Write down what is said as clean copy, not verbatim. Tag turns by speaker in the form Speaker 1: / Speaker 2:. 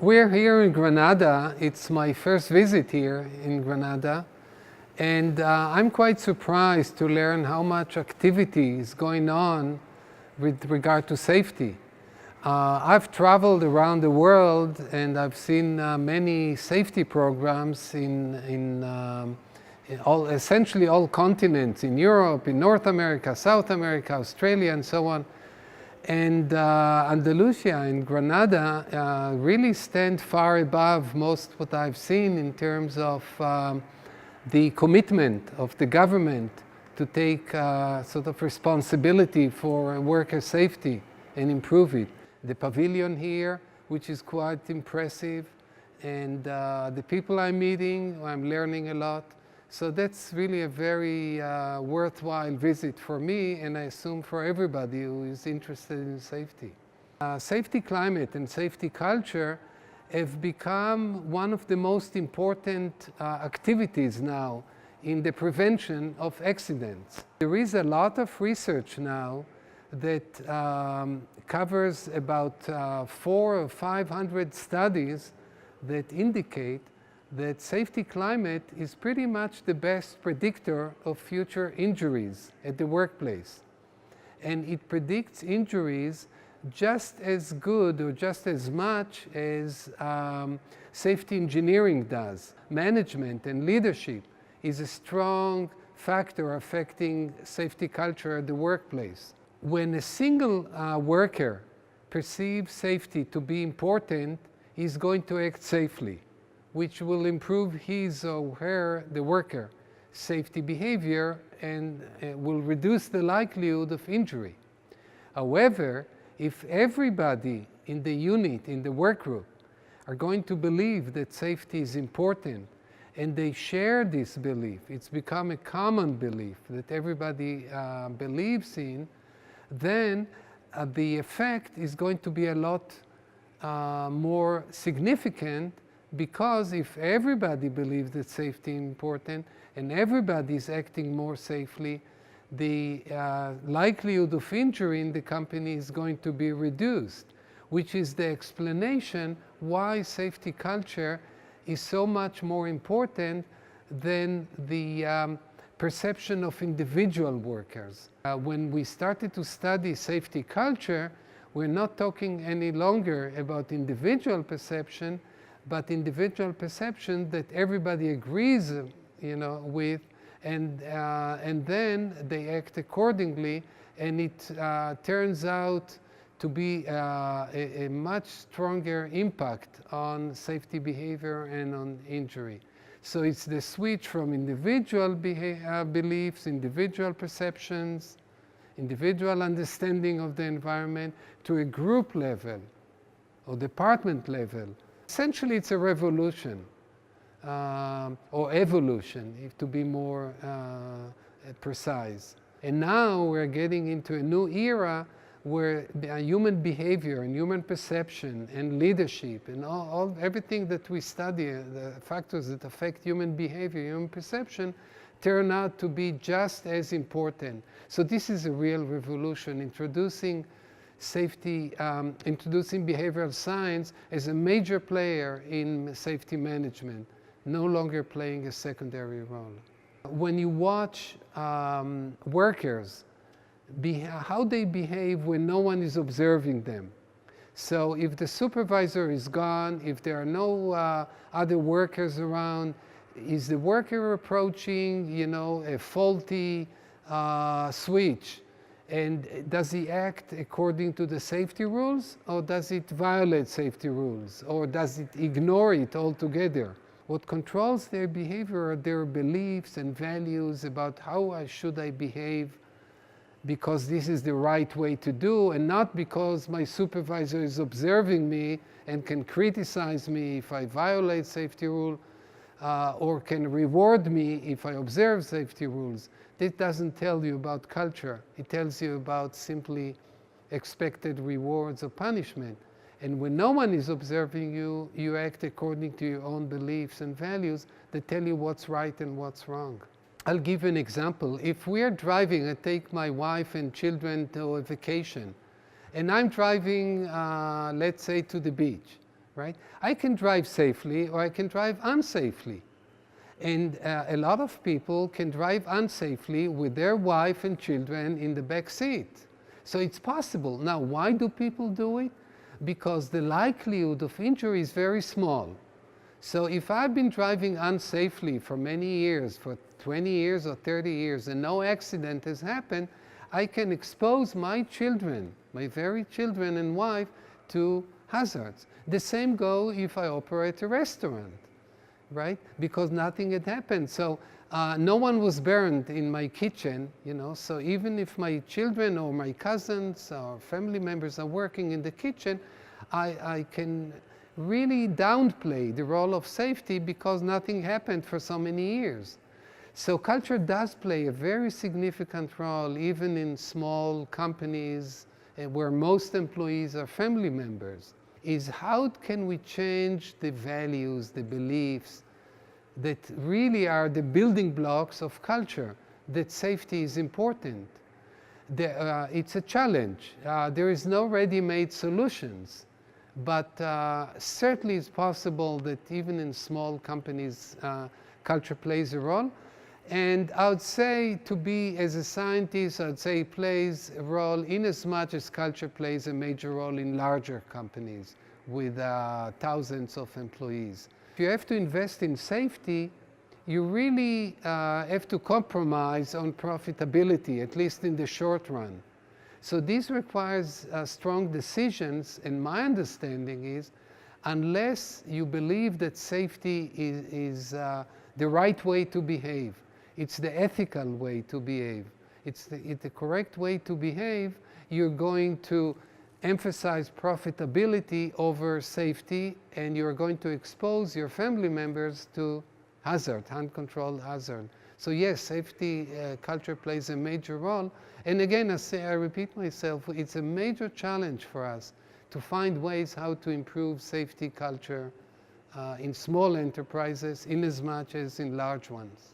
Speaker 1: We're here in Granada. It's my first visit here in Granada. And I'm quite surprised to learn how much activity is going on with regard to safety. I've traveled around the world and I've seen many safety programs in essentially all continents, in Europe, in North America, South America, Australia, and so on. And Andalusia and Granada really stand far above most what I've seen in terms of the commitment of the government to take sort of responsibility for worker safety and improve it. The pavilion here, which is quite impressive, and the people I'm meeting, I'm learning a lot. So that's really a very worthwhile visit for me, and I assume for everybody who is interested in safety. Safety climate and safety culture have become one of the most important activities now in the prevention of accidents. There is a lot of research now that covers about 400 or 500 studies that indicate that safety climate is pretty much the best predictor of future injuries at the workplace. And it predicts injuries just as good or just as much as safety engineering does. Management and leadership is a strong factor affecting safety culture at the workplace. When a single worker perceives safety to be important, he's going to act safely, which will improve his or her, the worker, safety behavior and will reduce the likelihood of injury. However, if everybody in the unit, in the work group, are going to believe that safety is important and they share this belief, it's become a common belief that everybody believes in, then the effect is going to be a lot more significant, because if everybody believes that safety is important and everybody is acting more safely, the likelihood of injury in the company is going to be reduced, which is the explanation why safety culture is so much more important than the perception of individual workers. When we started to study safety culture, we're not talking any longer about individual perception, but individual perception that everybody agrees, with, and then they act accordingly, and it turns out to be a much stronger impact on safety behavior and on injury. So it's the switch from individual beliefs, individual perceptions, individual understanding of the environment, to a group level or department level. Essentially, it's a revolution, or evolution, if to be more precise. And now we're getting into a new era where human behavior and human perception and leadership and everything that we study, the factors that affect human behavior, human perception, turn out to be just as important. So this is a real revolution, introducing safety, introducing behavioral science as a major player in safety management, no longer playing a secondary role. When you watch workers, how they behave when no one is observing them. So if the supervisor is gone, if there are no other workers around, is the worker approaching, a faulty switch? And does he act according to the safety rules, or does it violate safety rules, or does it ignore it altogether? What controls their behavior are their beliefs and values about how should I behave, because this is the right way to do, and not because my supervisor is observing me and can criticize me if I violate safety rule, or can reward me if I observe safety rules. This doesn't tell you about culture. It tells you about simply expected rewards or punishment. And when no one is observing you, you act according to your own beliefs and values that tell you what's right and what's wrong. I'll give an example. If we are driving, I take my wife and children to a vacation, and I'm driving, let's say, to the beach, right? I can drive safely or I can drive unsafely. And a lot of people can drive unsafely with their wife and children in the back seat. So it's possible. Now, why do people do it? Because the likelihood of injury is very small. So if I've been driving unsafely for many years, for 20 years or 30 years, and no accident has happened, I can expose my children, my very children and wife, to hazards. The same goes if I operate a restaurant, right? Because nothing had happened. So no one was burned in my kitchen, you know, so even if my children or my cousins or family members are working in the kitchen, I can really downplay the role of safety because nothing happened for so many years. So culture does play a very significant role even in small companies where most employees are family members. Is how can we change the values, the beliefs that really are the building blocks of culture, that safety is important. It's a challenge. There is no ready-made solutions. But certainly it's possible that even in small companies, culture plays a role. And I would say to be, as a scientist, I'd say it plays a role in as much as culture plays a major role in larger companies with thousands of employees. If you have to invest in safety, you really have to compromise on profitability, at least in the short run. So this requires strong decisions, and my understanding is unless you believe that safety is the right way to behave, it's the ethical way to behave, it's the correct way to behave, you're going to emphasize profitability over safety, and you're going to expose your family members to hazard, uncontrolled hazard. So yes, safety culture plays a major role. And again, I repeat myself, it's a major challenge for us to find ways how to improve safety culture in small enterprises in as much as in large ones.